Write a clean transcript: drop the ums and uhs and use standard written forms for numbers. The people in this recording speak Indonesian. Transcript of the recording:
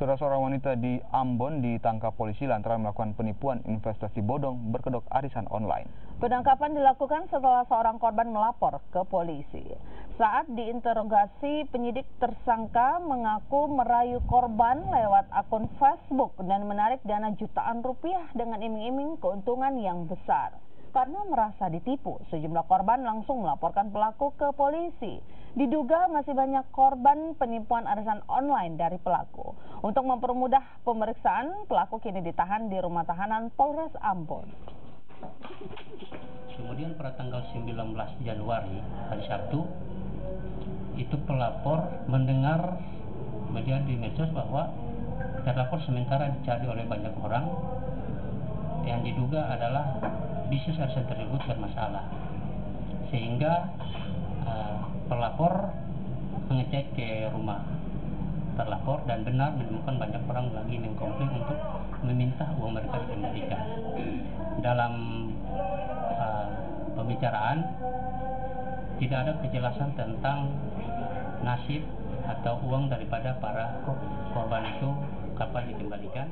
Saudara, seorang wanita di Ambon ditangkap polisi lantaran melakukan penipuan investasi bodong berkedok arisan online. Penangkapan dilakukan setelah seorang korban melapor ke polisi. Saat diinterogasi, penyidik tersangka mengaku merayu korban lewat akun Facebook dan menarik dana jutaan rupiah dengan iming-iming keuntungan yang besar. Karena merasa ditipu, sejumlah korban langsung melaporkan pelaku ke polisi. Diduga masih banyak korban penipuan arisan online dari pelaku. Untuk mempermudah pemeriksaan, pelaku kini ditahan di rumah tahanan Polres Ambon. Kemudian pada tanggal 19 Januari, hari Sabtu, itu pelapor mendengar media di medsos bahwa terlapor sementara dicari oleh banyak orang yang diduga adalah bisnis arisan tersebut bermasalah, sehingga pelapor mengecek ke rumah terlapor dan benar menemukan banyak orang lagi mengkomplain untuk meminta uang mereka dikembalikan. Dalam pembicaraan tidak ada kejelasan tentang nasib atau uang daripada para korban itu kapan dikembalikan.